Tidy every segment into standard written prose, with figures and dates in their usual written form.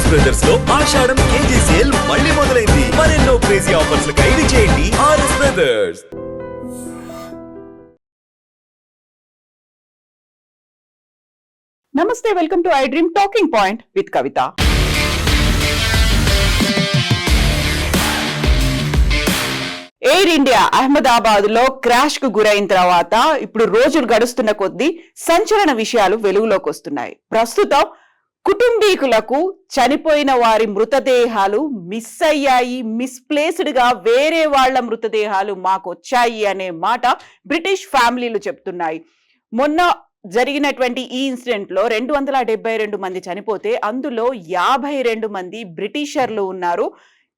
RS brothers లో ఆషాఢం KG sale మళ్ళీ మొదలైంది. మరెన్నో క్రేజీ ఆఫర్స్ ఖైదీ చేయండి ఆర్ఎస్ బ్రదర్స్. నమస్తే, welcome to I dream talking point with Kavitha. Air India Ahmedabad లో క్రాష్ కు గురైన తర్వాత ఇప్పుడు రోజులు గడుస్తున్న కొద్దీ సంచలన విషయాలు వెలుగులోకి వస్తున్నాయి. ప్రస్తుతం కుటుంబీకులకు చనిపోయిన వారి మృతదేహాలు మిస్ అయ్యాయి, మిస్ప్లేస్డ్ గా వేరే వాళ్ల మృతదేహాలు మాకు వచ్చాయి అనే మాట బ్రిటిష్ ఫ్యామిలీలు చెప్తున్నాయి. మొన్న జరిగినటువంటి ఈ ఇన్సిడెంట్ లో 272 మంది చనిపోతే అందులో 52 మంది బ్రిటిషర్లు ఉన్నారు.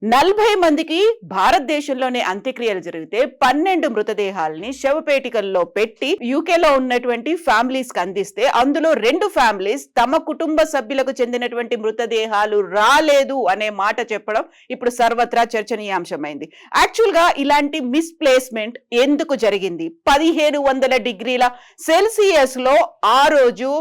40 మందికి భారతదేశంలోనే అంత్యక్రియలు జరిగితే 12 మృతదేహాలని శవపేటికల్లో పెట్టి యూకేలో ఉన్నటువంటి ఫ్యామిలీస్ కి అందిస్తే అందులో 2 ఫ్యామిలీస్ తమ కుటుంబ సభ్యులకు చెందినటువంటి మృతదేహాలు రాలేదు అనే మాట చెప్పడం ఇప్పుడు సర్వత్రా చర్చనీయాంశమైంది. యాక్చువల్ గా ఇలాంటి మిస్ప్లేస్మెంట్ ఎందుకు జరిగింది? 1500 డిగ్రీల సెల్సియస్ లో ఆ రోజు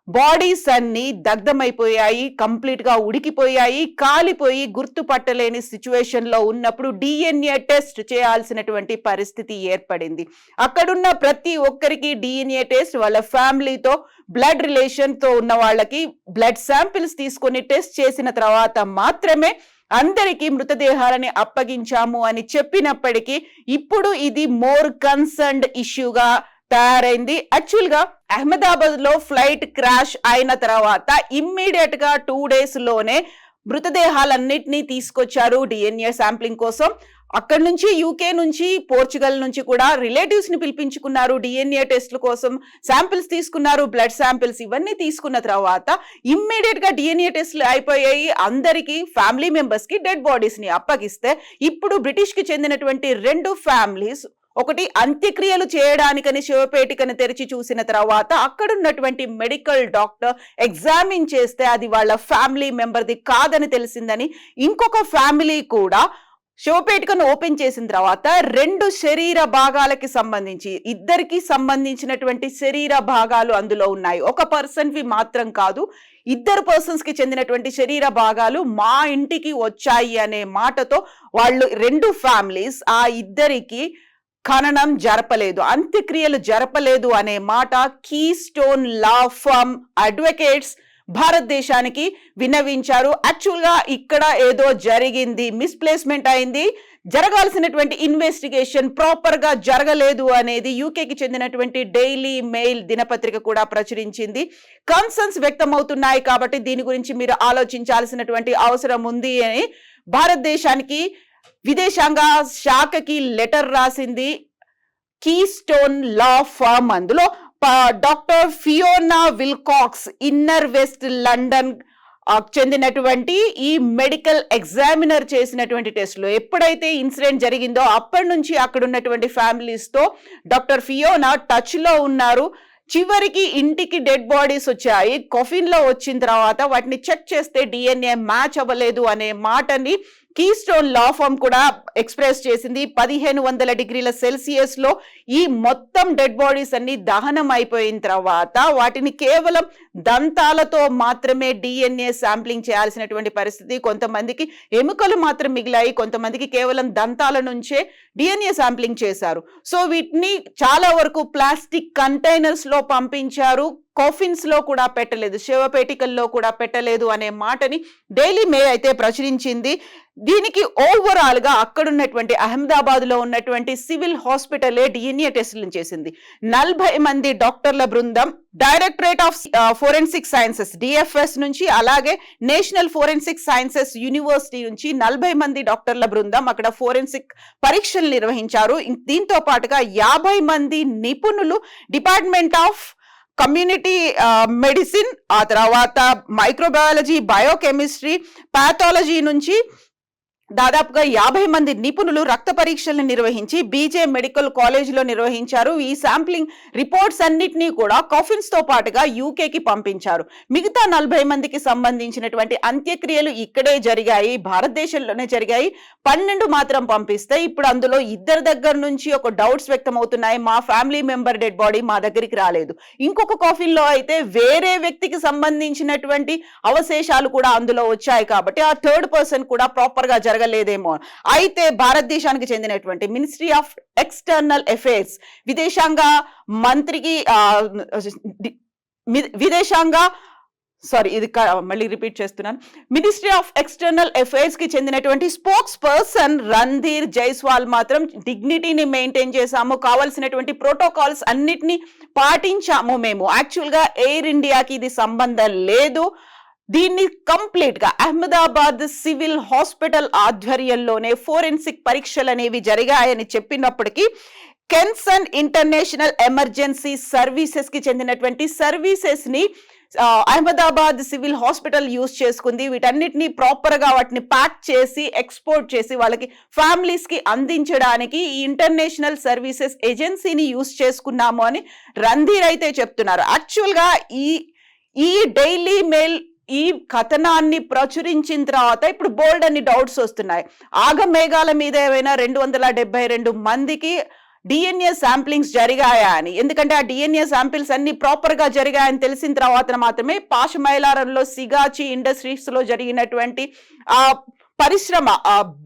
బాడీస్ అన్ని దగ్ధమైపోయాయి, కంప్లీట్ గా ఉడికిపోయాయి, కాలిపోయి గుర్తుపట్టలేని సిచ్యువేషన్ లో ఉన్నప్పుడు డిఎన్ఏ టెస్ట్ చేయాల్సినటువంటి పరిస్థితి ఏర్పడింది. అక్కడున్న ప్రతి ఒక్కరికి డిఎన్ఏ టెస్ట్, వాళ్ళ ఫ్యామిలీతో బ్లడ్ రిలేషన్ తో ఉన్న వాళ్ళకి బ్లడ్ శాంపిల్స్ తీసుకొని టెస్ట్ చేసిన తర్వాత మాత్రమే అందరికీ మృతదేహాలని అప్పగించాము అని చెప్పినప్పటికీ ఇప్పుడు ఇది మోర్ కన్సర్న్డ్ ఇష్యూగా తయారైంది. యాక్చువల్ గా అహ్మదాబాద్ లో ఫ్లైట్ క్రాష్ అయిన తర్వాత ఇమ్మీడియట్ గా 2 days లోనే మృతదేహాలన్నిటినీ తీసుకొచ్చారు డిఎన్ఏ శాంప్లింగ్ కోసం. అక్కడి నుంచి యూకే నుంచి పోర్చుగల్ నుంచి కూడా రిలేటివ్స్ ని పిలిపించుకున్నారు, డిఎన్ఏ టెస్ట్ల కోసం శాంపిల్స్ తీసుకున్నారు, బ్లడ్ శాంపిల్స్ ఇవన్నీ తీసుకున్న తర్వాత ఇమ్మీడియట్ గా డిఎన్ఏ టెస్ట్లు అయిపోయాయి. అందరికి ఫ్యామిలీ మెంబర్స్ కి డెడ్ బాడీస్ ని అప్పగిస్తే ఇప్పుడు బ్రిటిష్ కి చెందినటువంటి 2 ఫ్యామిలీస్ ఒకటి అంత్యక్రియలు చేయడానికని శవపేటికను తెరిచి చూసిన తర్వాత అక్కడున్నటువంటి మెడికల్ డాక్టర్ ఎగ్జామిన్ చేస్తే అది వాళ్ళ ఫ్యామిలీ మెంబర్ది కాదని తెలిసిందని, ఇంకొక ఫ్యామిలీ కూడా శవపేటికను ఓపెన్ చేసిన తర్వాత 2 శరీర భాగాలకి సంబంధించి ఇద్దరికి సంబంధించినటువంటి శరీర భాగాలు అందులో ఉన్నాయి. ఒక పర్సన్ వి మాత్రం కాదు, 2 పర్సన్స్ కి చెందినటువంటి శరీర భాగాలు మా ఇంటికి వచ్చాయి అనే మాటతో వాళ్ళు 2 ఫ్యామిలీస్ ఆ ఇద్దరికి ఖననం జరపలేదు, అంత్యక్రియలు జరపలేదు అనే మాట కీస్టోన్ లా ఫర్మ్ అడ్వకేట్స్ భారతదేశానికి విన్నవించారు. యాక్చువల్ గా ఇక్కడ ఏదో జరిగింది, మిస్ప్లేస్మెంట్ అయింది, జరగాల్సినటువంటి ఇన్వెస్టిగేషన్ ప్రాపర్ గా జరగలేదు అనేది యూకేకి చెందినటువంటి డైలీ మెయిల్ దినపత్రిక కూడా ప్రచురించింది. కన్సర్న్స్ వ్యక్తమవుతున్నాయి కాబట్టి దీని గురించి మీరు ఆలోచించాల్సినటువంటి అవసరం ఉంది అని భారతదేశానికి విదేశాంగ శాఖకి లెటర్ రాసింది కీస్టోన్ లా ఫర్మ్. అందులో doctor Fiona Wilcox inner west London చెందినటువంటి ఈ మెడికల్ ఎగ్జామినర్ చేసినటువంటి టెస్ట్లో ఎప్పుడైతే ఇన్సిడెంట్ జరిగిందో అప్పటి నుంచి అక్కడ ఉన్నటువంటి ఫ్యామిలీస్ తో డాక్టర్ ఫియోనా టచ్ లో ఉన్నారు. చివరికి ఇంటికి డెడ్ బాడీస్ వచ్చాయి, కాఫిన్ లో వచ్చిన తర్వాత వాటిని చెక్ చేస్తే డిఎన్ఏ మ్యాచ్ అవ్వలేదు అనే మాటని కీస్టోన్ లా ఫర్మ్ కూడా ఎక్స్ప్రెస్ చేసింది. 1500 డిగ్రీల సెల్సియస్ లో ఈ మొత్తం డెడ్ బాడీస్ అన్ని దహనం అయిపోయిన తర్వాత వాటిని కేవలం దంతాలతో మాత్రమే డిఎన్ఏ శాంప్లింగ్ చేయాల్సినటువంటి పరిస్థితి. కొంతమందికి ఎముకలు మాత్రం మిగిలాయి, కొంతమందికి కేవలం దంతాల నుంచే డిఎన్ఏ శాంప్లింగ్ చేశారు. సో వీటిని చాలా వరకు ప్లాస్టిక్ కంటైనర్స్ లో పంపించారు, కాఫిన్స్ లో కూడా పెట్టలేదు, శవపేటికల్లో కూడా పెట్టలేదు అనే మాటని డైలీ మెయిల్ అయితే ప్రచురించింది. దీనికి ఓవరాల్ గా అక్కడున్నటువంటి అహ్మదాబాద్ లో ఉన్నటువంటి సివిల్ హాస్పిటలే డిఎన్ఏ టెస్టులను చేసింది. 40 మంది డాక్టర్ల బృందం directorate of forensic sciences DFS నుంచి, అలాగే నేషనల్ ఫోరెన్సిక్ సైన్సెస్ యూనివర్సిటీ నుంచి 40 మంది డాక్టర్ల బృందం అక్కడ ఫోరెన్సిక్ పరీక్షలు నిర్వహించారు. దీంతో పాటుగా 50 మంది నిపుణులు డిపార్ట్మెంట్ ఆఫ్ కమ్యూనిటీ మెడిసిన్, ఆ తర్వాత మైక్రోబయాలజీ, బయోకెమిస్ట్రీ, పాథాలజీ నుంచి దాదాపుగా 50 మంది నిపుణులు రక్త పరీక్షలను నిర్వహించి బీజే మెడికల్ కాలేజీలో నిర్వహించారు. ఈ శాంప్లింగ్ రిపోర్ట్స్ అన్నిటినీ కూడా కాఫిన్స్ తో పాటుగా యూకేకి పంపించారు. మిగతా 40 మందికి సంబంధించినటువంటి అంత్యక్రియలు ఇక్కడే జరిగాయి, భారతదేశంలోనే జరిగాయి. 12 మాత్రం పంపిస్తే ఇప్పుడు అందులో ఇద్దరి దగ్గర నుంచి ఒక డౌట్స్ వ్యక్తం అవుతున్నాయి. మా ఫ్యామిలీ మెంబర్ డెడ్ బాడీ మా దగ్గరికి రాలేదు. ఇంకొక కాఫిన్ లో అయితే వేరే వ్యక్తికి సంబంధించినటువంటి అవశేషాలు కూడా అందులో వచ్చాయి. కాబట్టి ఆ థర్డ్ పర్సన్ కూడా ప్రాపర్ గా జరగలేదేమో. అయితే భారతదేశానికి చెందినటువంటి మినిస్ట్రీ ఆఫ్ ఎక్స్టర్నల్ అఫైర్స్ విదేశాంగ మంత్రికి మినిస్ట్రీ ఆఫ్ ఎక్స్టర్నల్ అఫైర్స్ కి చెందినటువంటి స్పోక్స్ పర్సన్ రణ్ధీర్ జైస్వాల్ మాత్రం డిగ్నిటీని మెయింటైన్ చేశాము, కావాల్సినటువంటి ప్రోటోకాల్స్ అన్నిటినీ పాటించాము మేము. యాక్చువల్ గా ఎయిర్ ఇండియాకి ఇది సంబంధం లేదు. దీన్ని కంప్లీట్ గా అహ్మదాబాద్ సివిల్ హాస్పిటల్ ఆధ్వర్యంలోనే ఫోరెన్సిక్ పరీక్షలు అనేవి జరిగాయని చెప్పినప్పటికీ కెన్సన్ ఇంటర్నేషనల్ ఎమర్జెన్సీ సర్వీసెస్ కి చెందినటువంటి సర్వీసెస్ ని అహ్మదాబాద్ సివిల్ హాస్పిటల్ యూజ్ చేసుకుంది. వీటన్నిటిని ప్రాపర్ గా వాటిని ప్యాక్ చేసి ఎక్స్పోర్ట్ చేసి వాళ్ళకి ఫ్యామిలీస్ కి అందించడానికి ఈ ఇంటర్నేషనల్ సర్వీసెస్ ఏజెన్సీని యూజ్ చేసుకున్నాము అని రణ్ధీర్ అయితే చెప్తున్నారు. యాక్చువల్ గా ఈ డైలీ మెయిల్ ఈ కథనాన్ని ప్రచురించిన తర్వాత ఇప్పుడు బోల్డ్ అన్ని డౌట్స్ వస్తున్నాయి. ఆగమేఘాల మీద ఏమైనా 272 మందికి డిఎన్ఏ శాంప్లింగ్స్ జరిగాయా అని. ఎందుకంటే ఆ డిఎన్ఏ శాంపిల్స్ అన్ని ప్రాపర్ గా జరిగాయని తెలిసిన తర్వాత మాత్రమే పాషమైలారంలో సిగాచి ఇండస్ట్రీస్ లో జరిగినటువంటి పరిశ్రమ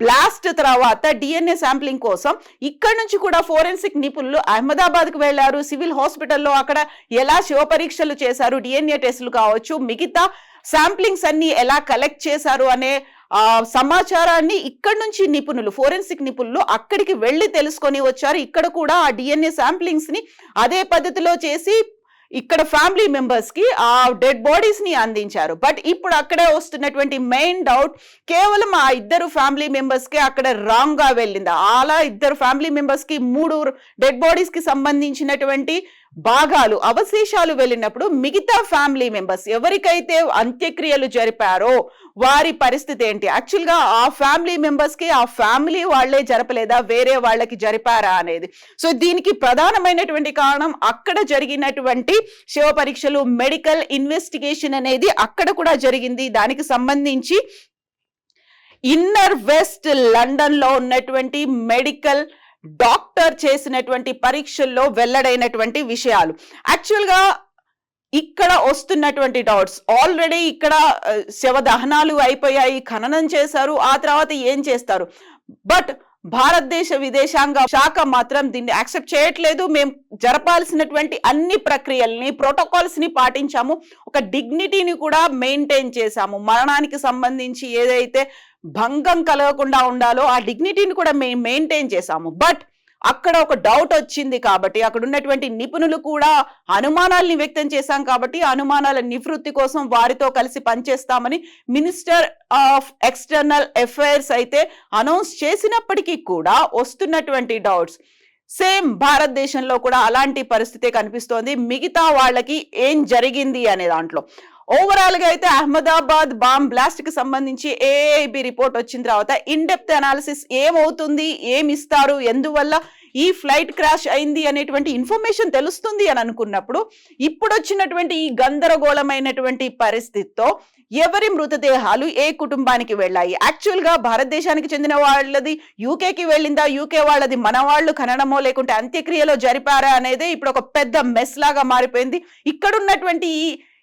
బ్లాస్ట్ తర్వాత డిఎన్ఏ శాంప్లింగ్ కోసం ఇక్కడ నుంచి కూడా ఫోరెన్సిక్ నిపుణులు అహ్మదాబాద్ కు వెళ్లారు. సివిల్ హాస్పిటల్లో అక్కడ ఎలా శివ పరీక్షలు చేశారు, డిఎన్ఏ టెస్టులు కావచ్చు, మిగతా శాంప్లింగ్స్ అన్ని ఎలా కలెక్ట్ చేశారు అనే సమాచారాన్ని ఇక్కడ నుంచి నిపుణులు ఫోరెన్సిక్ నిపుణులు అక్కడికి వెళ్లి తెలుసుకొని వచ్చారు. ఇక్కడ కూడా ఆ డిఎన్ఏ శాంప్లింగ్స్ ని అదే పద్ధతిలో చేసి ఇక్కడ ఫ్యామిలీ మెంబర్స్ కి ఆ డెడ్ బాడీస్ ని అందించారు. బట్ ఇప్పుడు అక్కడే వస్తున్నటువంటి మెయిన్ డౌట్ కేవలం ఆ ఇద్దరు ఫ్యామిలీ మెంబర్స్ కి అక్కడ రాంగ్ గా వెళ్ళిందా. అలా ఇద్దరు ఫ్యామిలీ మెంబర్స్ కి 3 డెడ్ బాడీస్ కి సంబంధించినటువంటి భాగాలు అవశేషాలు వెళ్ళినప్పుడు మిగతా ఫ్యామిలీ మెంబర్స్ ఎవరికైతే అంత్యక్రియలు జరిపారో వారి పరిస్థితి ఏంటి? యాక్చువల్ గా ఆ ఫ్యామిలీ మెంబర్స్ కి ఆ ఫ్యామిలీ వాళ్లే జరపలేదా, వేరే వాళ్ళకి జరిపారా అనేది. సో దీనికి ప్రధానమైనటువంటి కారణం అక్కడ జరిగినటువంటి శివ పరీక్షలు, మెడికల్ ఇన్వెస్టిగేషన్ అనేది అక్కడ కూడా జరిగింది. దానికి సంబంధించి ఇన్నర్ వెస్ట్ లండన్ లో ఉన్నటువంటి మెడికల్ డాక్టర్ చేసినటువంటి పరీక్షల్లో వెల్లడైనటువంటి విషయాలు. యాక్చువల్ గా ఇక్కడ వస్తున్నటువంటి డౌట్స్ ఆల్రెడీ ఇక్కడ శవ దహనాలు అయిపోయాయి, ఖననం చేశారు, ఆ తర్వాత ఏం చేస్తారు? బట్ భారతదేశ విదేశాంగ శాఖ మాత్రం దీన్ని యాక్సెప్ట్ చేయట్లేదు. మేము జరపాల్సినటువంటి అన్ని ప్రక్రియల్ని ప్రోటోకాల్స్ ని పాటించాము, ఒక డిగ్నిటీని కూడా మెయింటైన్ చేశాము. మరణానికి సంబంధించి ఏదైతే భంగం కలగకుండా ఉండాలో ఆ డిగ్నిటీని కూడా మేము మెయింటైన్ చేశాము. బట్ అక్కడ ఒక డౌట్ వచ్చింది కాబట్టి అక్కడ ఉన్నటువంటి నిపుణులు కూడా అనుమానాల్ని వ్యక్తం చేశాం కాబట్టి అనుమానాల నివృత్తి కోసం వారితో కలిసి పనిచేస్తామని మినిస్టర్ ఆఫ్ ఎక్స్టర్నల్ అఫైర్స్ అయితే అనౌన్స్ చేసినప్పటికీ కూడా వస్తున్నటువంటి డౌట్స్ సేమ్ భారతదేశంలో కూడా అలాంటి పరిస్థితే కనిపిస్తోంది. మిగతా వాళ్ళకి ఏం జరిగింది అనే దాంట్లో ఓవరాల్ గా అయితే అహ్మదాబాద్ బాంబ్ బ్లాస్ట్ కి సంబంధించి ఏఐబి రిపోర్ట్ వచ్చిన తర్వాత ఇన్ డెప్త్ అనాలిసిస్ ఏమవుతుంది, ఏమి ఇస్తారు, ఎందువల్ల ఈ ఫ్లైట్ క్రాష్ అయింది అనేటువంటి ఇన్ఫర్మేషన్ తెలుస్తుంది అని అనుకున్నప్పుడు ఇప్పుడు వచ్చినటువంటి ఈ గందరగోళమైనటువంటి పరిస్థితితో ఎవరి మృతదేహాలు ఏ కుటుంబానికి వెళ్ళాయి? యాక్చువల్ గా భారతదేశానికి చెందిన వాళ్ళది యూకేకి వెళ్ళిందా, యూకే వాళ్ళది మన వాళ్ళు ఖననమో లేకుంటే అంత్యక్రియలో జరిపారా అనేది ఇప్పుడు ఒక పెద్ద మెస్ లాగా మారిపోయింది. ఇక్కడ ఉన్నటువంటి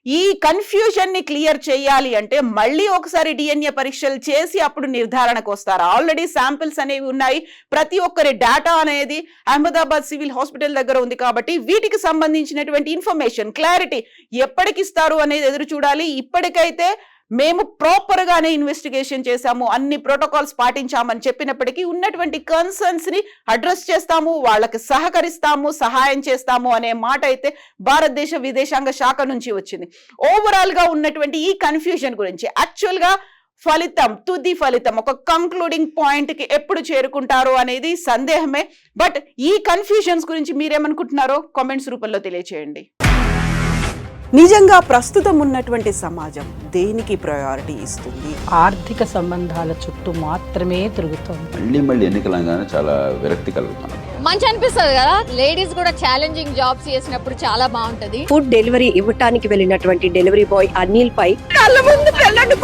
ఈ కన్ఫ్యూజన్ ని క్లియర్ చేయాలి అంటే మళ్ళీ ఒకసారి డిఎన్ఏ పరీక్షలు చేసి అప్పుడు నిర్ధారణకు వస్తారు. ఆల్రెడీ శాంపిల్స్ అనేవి ఉన్నాయి, ప్రతి ఒక్కరి డేటా అనేది అహ్మదాబాద్ సివిల్ హాస్పిటల్ దగ్గర ఉంది కాబట్టి వీటికి సంబంధించినటువంటి ఇన్ఫర్మేషన్ క్లారిటీ ఎప్పటికిస్తారు అనేది ఎదురు చూడాలి. ఇప్పటికైతే మేము ప్రాపర్ గానే ఇన్వెస్టిగేషన్ చేశాము, అన్ని ప్రోటోకాల్స్ పాటించామని చెప్పినప్పటికీ ఉన్నటువంటి కన్సర్న్స్ ని అడ్రస్ చేస్తాము, వాళ్ళకి సహకరిస్తాము, సహాయం చేస్తాము అనే మాట అయితే భారతదేశ విదేశాంగ శాఖ నుంచి వచ్చింది. ఓవరాల్ గా ఉన్నటువంటి ఈ కన్ఫ్యూజన్ గురించి యాక్చువల్ గా తుది ఫలితం ఒక కంక్లూడింగ్ పాయింట్ కి ఎప్పుడు చేరుకుంటారు అనేది సందేహమే. బట్ ఈ కన్ఫ్యూజన్స్ గురించి మీరేమనుకుంటున్నారో కామెంట్స్ రూపంలో తెలియచేయండి. నిజంగా ప్రస్తుతం ఉన్నటువంటి సమాజం దేనికి ప్రయారిటీ ఇస్తుంది? ఆర్థిక సంబంధాల చుట్టూ మాత్రమే తిరుగుతోంది. మళ్ళీ ఎన్నికలంగానే చాలా విరక్తి కలుగుతున్నాం. మంచి అనిపిస్తుంది కదా, లేడీస్ కూడా ఛాలెంజింగ్ జాబ్స్ చేసినప్పుడు చాలా బాగుంటది. ఫుడ్ డెలివరీ ఇవ్వటానికి వెళ్ళినటువంటి డెలివరీ బాయ్ అనిల్ పై కళ్ళ ముందు పెళ్ళండి